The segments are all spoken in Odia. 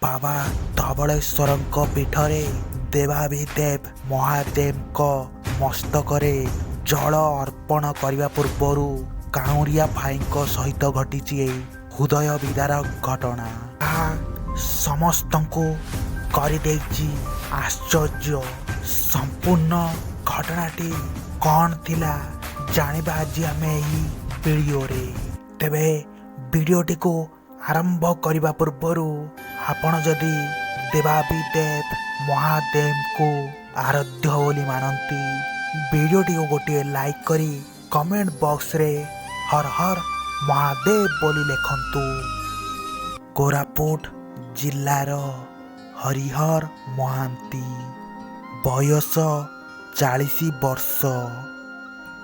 ବାବା ଧବଳେଶ୍ୱରଙ୍କ ପୀଠରେ ଦେବାଧିଦେବ ମହାଦେବଙ୍କ ମସ୍ତକରେ ଜଳ ଅର୍ପଣ କରିବା ପୂର୍ବରୁ କାଉଁରିଆ ଭାଇଙ୍କ ସହିତ ଘଟିଛି ଏହି ହୃଦୟ ବିଦାରକ ଘଟଣା। ତାହା ସମସ୍ତଙ୍କୁ କରିଦେଇଛି ଆଶ୍ଚର୍ଯ୍ୟ। ସମ୍ପୂର୍ଣ୍ଣ ଘଟଣାଟି କ'ଣ ଥିଲା ଜାଣିବା ଆଜି ଆମେ ଏହି ଭିଡ଼ିଓରେ। ତେବେ ଭିଡ଼ିଓଟିକୁ ଆରମ୍ଭ କରିବା ପୂର୍ବରୁ ଆପଣ ଯଦି ଦେବାଧିଦେବ ମହାଦେବଙ୍କୁ ଆରାଧ୍ୟ ବୋଲି ମାନନ୍ତି, ଭିଡ଼ିଓଟିକୁ ଗୋଟିଏ ଲାଇକ୍ କରି କମେଣ୍ଟ ବକ୍ସରେ ହର ହର ମହାଦେବ ବୋଲି ଲେଖନ୍ତୁ। କୋରାପୁଟ ଜିଲ୍ଲାର ହରିହର ମହାନ୍ତି, ବୟସ 40 ବର୍ଷ।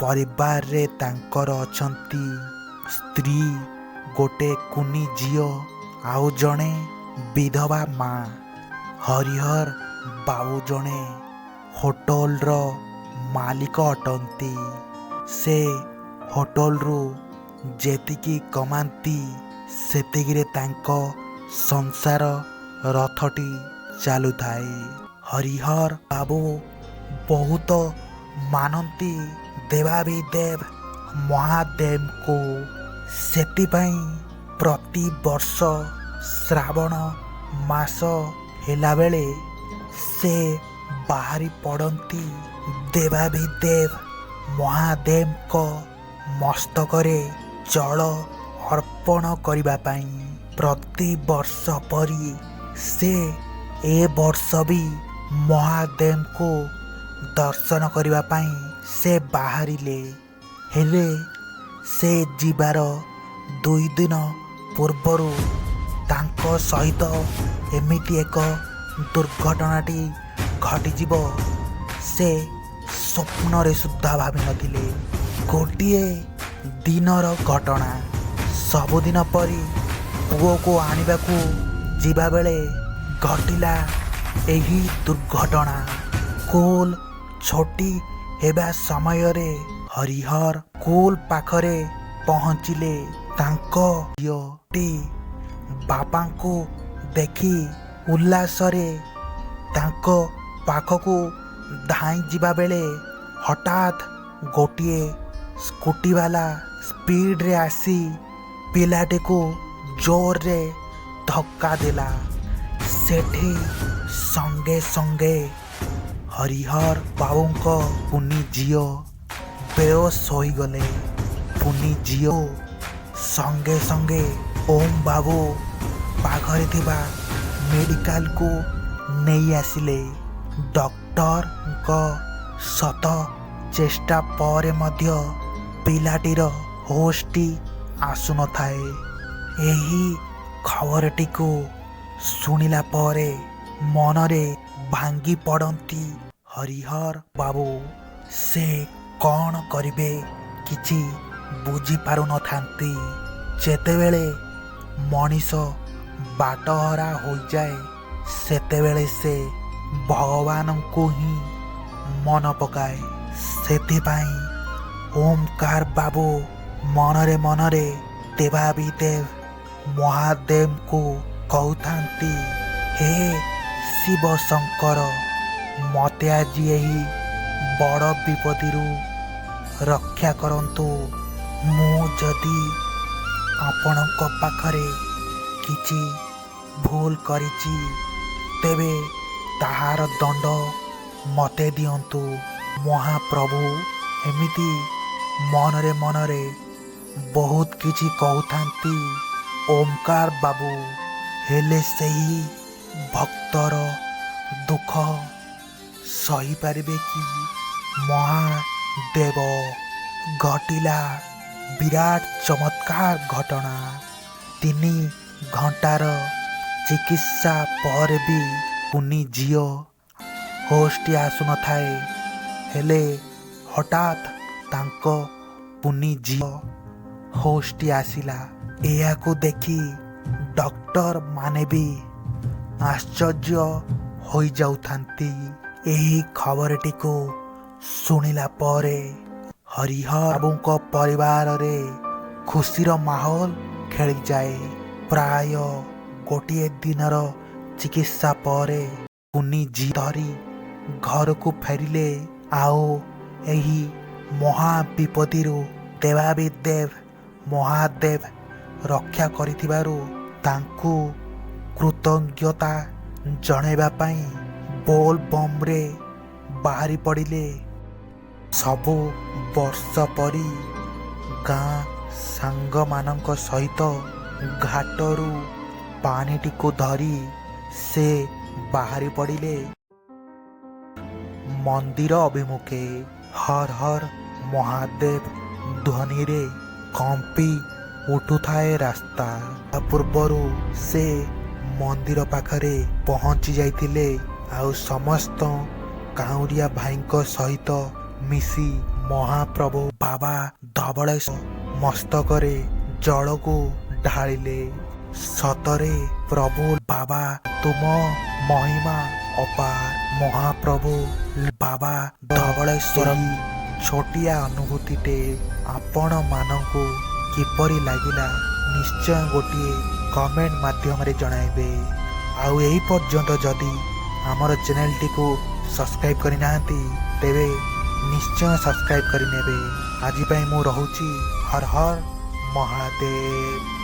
ପରିବାରରେ ତାଙ୍କର ଅଛନ୍ତି ସ୍ତ୍ରୀ, ଗୋଟେ କୁନି ଝିଅ ଆଉ ଜଣେ ବିଧବା ମା। ହରିହର ବାବୁ ଜଣେ ହୋଟେଲର ମାଲିକ ଅଟନ୍ତି। ସେ ହୋଟେଲରୁ ଯେତିକି କମାନ୍ତି ସେତିକିରେ ତାଙ୍କ ସଂସାର ରଥଟି ଚାଲୁଥାଏ। ହରିହର ବାବୁ ବହୁତ ମାନନ୍ତି ଦେବାଧିଦେବ ମହାଦେବଙ୍କୁ। ସେଥିପାଇଁ ପ୍ରତିବର୍ଷ ଶ୍ରାବଣ ମାସ ହେଲାବେଳେ ସେ ବାହାରି ପଡ଼ନ୍ତି ଦେବାଧିଦେବ ମହାଦେବଙ୍କ ମସ୍ତକରେ ଜଳ ଅର୍ପଣ କରିବା ପାଇଁ। ପ୍ରତିବର୍ଷ ପରି ସେ ଏ ବର୍ଷ ବି ମହାଦେବଙ୍କୁ ଦର୍ଶନ କରିବା ପାଇଁ ସେ ବାହାରିଲେ। ହେଲେ ସେ ଯିବାର 2 ଦିନ ପୂର୍ବରୁ ତାଙ୍କ ସହିତ ଏମିତି ଏକ ଦୁର୍ଘଟଣାଟି ଘଟିଯିବ ସେ ସ୍ୱପ୍ନରେ ସୁଦ୍ଧା ଭାବିନଥିଲେ। ଗୋଟିଏ ଦିନର ଘଟଣା। ସବୁଦିନ ପରି ପୁଅକୁ ଆଣିବାକୁ ଯିବାବେଳେ ଘଟିଲା ଏହି ଦୁର୍ଘଟଣା। ସ୍କୁଲ ଛୁଟି ହେବା ସମୟରେ ହରିହର ସ୍କୁଲ ପାଖରେ ପହଞ୍ଚିଲେ। ତାଙ୍କ ଝିଅଟି ବାପାଙ୍କୁ ଦେଖି ଉଲ୍ଲାସରେ ତାଙ୍କ ପାଖକୁ ଧାଇଁ ଯିବା ବେଳେ ହଠାତ୍ ଗୋଟିଏ ସ୍କୁଟିବାଲା ସ୍ପିଡ଼ରେ ଆସି ପିଲାଟିକୁ ଜୋରରେ ଧକ୍କା ଦେଲା। ସେଠି ସଙ୍ଗେ ସଙ୍ଗେ ହରିହର ବାବୁଙ୍କ କୁନି ଝିଅ ବେହୋସ ହୋଇଗଲେ। କୁନି ଝିଅ ସଙ୍ଗେ ସଙ୍ଗେ ଓମ୍ ବାବୁ ପାଖରେ ଥିବା ମେଡ଼ିକାଲକୁ ନେଇ ଆସିଲେ। ଡକ୍ଟରଙ୍କ ଶତ ଚେଷ୍ଟା ପରେ ମଧ୍ୟ ପିଲାଟିର ହୋସଟି ଆସୁନଥାଏ। ଏହି ଖବରଟିକୁ ଶୁଣିଲା ପରେ ମନରେ ଭାଙ୍ଗି ପଡ଼ନ୍ତି ହରିହର ବାବୁ। ସେ କ'ଣ କରିବେ କିଛି ବୁଝିପାରୁନଥାନ୍ତି। ଯେତେବେଳେ ମଣିଷ ବାଟହରା ହୋଇଯାଏ ସେତେବେଳେ ସେ ଭଗବାନଙ୍କୁ ହିଁ ମନେ ପକାଏ। ସେଥିପାଇଁ ଓମକାର ବାବୁ ମନରେ ମନରେ ଦେବାଧିଦେବ ମହାଦେବଙ୍କୁ କହୁଥାନ୍ତି, ହେ ଶିବ ଶଙ୍କର, ମୋତେ ଆଜି ଏହି ବଡ଼ ବିପତ୍ତିରୁ ରକ୍ଷା କରନ୍ତୁ। ମୁଁ ଯଦି ଆପଣଙ୍କ ପାଖରେ କିଛି ଭୁଲ କରିଛି ତେବେ ତାହାର ଦଣ୍ଡ ମୋତେ ଦିଅନ୍ତୁ। ମହାପ୍ରଭୁ ଏମିତି ମନରେ ମନରେ ବହୁତ କିଛି କହୁଥାନ୍ତି ଓମକାର ବାବୁ। ହେଲେ ସେହି ଭକ୍ତର ଦୁଃଖ ସହିପାରିବେ କି ମହାଦେବ? ଘଟିଲା ବିରାଟ ଚମତ୍କାର ଘଟଣା। 3 ଘଣ୍ଟାର ଚିକିତ୍ସା ପରେ ବି କୁନି ଝିଅ ହୋସଟି ଆସୁନଥାଏ। ହେଲେ ହଠାତ୍ ତାଙ୍କ କୁନି ଝିଅ ହୋସଟି ଆସିଲା। ଏହାକୁ ଦେଖି ଡକ୍ଟର ମାନେ ବି ଆଶ୍ଚର୍ଯ୍ୟ ହୋଇଯାଉଥାନ୍ତି। ଏହି ଖବରଟିକୁ ଶୁଣିଲା ପରେ ହରିହର ବାବୁଙ୍କ ପରିବାରରେ ଖୁସିର ମାହୋଲ ଖେଳିଯାଏ। ପ୍ରାୟ ଗୋଟିଏ ଦିନର ଚିକିତ୍ସା ପରେ କୁନି ଝିଅ ଧରି ଘରକୁ ଫେରିଲେ। ଆଉ ଏହି ମହା ବିପତ୍ତିରୁ ଦେବାଦେବ ମହାଦେବ ରକ୍ଷା କରିଥିବାରୁ ତାଙ୍କୁ କୃତଜ୍ଞତା ଜଣାଇବା ପାଇଁ ବୋଲବମ୍ରେ ବାହାରି ପଡ଼ିଲେ। ସବୁ ବର୍ଷ ପରି ଗାଁ ସାଙ୍ଗମାନଙ୍କ ସହିତ ଘାଟରୁ ପାଣିଟିକୁ ଧରି ସେ ବାହାରି ପଡ଼ିଲେ ମନ୍ଦିର ଅଭିମୁଖେ। ହର ହର ମହାଦେବ ଧ୍ୱନିରେ କମ୍ପି ଉଠୁଥାଏ ରାସ୍ତା। ତା ପୂର୍ବରୁ ସେ ମନ୍ଦିର ପାଖରେ ପହଞ୍ଚି ଯାଇଥିଲେ ଆଉ ସମସ୍ତ କାଉଁରିଆ ଭାଇଙ୍କ ସହିତ ମିଶି ମହାପ୍ରଭୁ ବାବା ଧବଳେଶ୍ୱର ମସ୍ତକରେ ଜଳକୁ ଢାଳିଲେ। ସତରେ ପ୍ରଭୁ ବାବା ତୁମ ମହିମା ଅପାର। ମହାପ୍ରଭୁ ବାବା ଧବଳେଶ୍ୱର ଛୋଟିଆ ଅନୁଭୂତିଟେ ଆପଣମାନଙ୍କୁ କିପରି ଲାଗିଲା ନିଶ୍ଚୟ ଗୋଟିଏ କମେଣ୍ଟ ମାଧ୍ୟମରେ ଜଣାଇବେ। ଆଉ ଏହି ପର୍ଯ୍ୟନ୍ତ ଯଦି ଆମର ଚ୍ୟାନେଲଟିକୁ ସବସ୍କ୍ରାଇବ୍ କରିନାହାନ୍ତି ତେବେ ନିଶ୍ଚୟ ସବସ୍କ୍ରାଇବ୍ କରିନେବେ। ଆଜି ପାଇଁ ମୁଁ ରହୁଛି। ହର ହର ମହାଦେବ।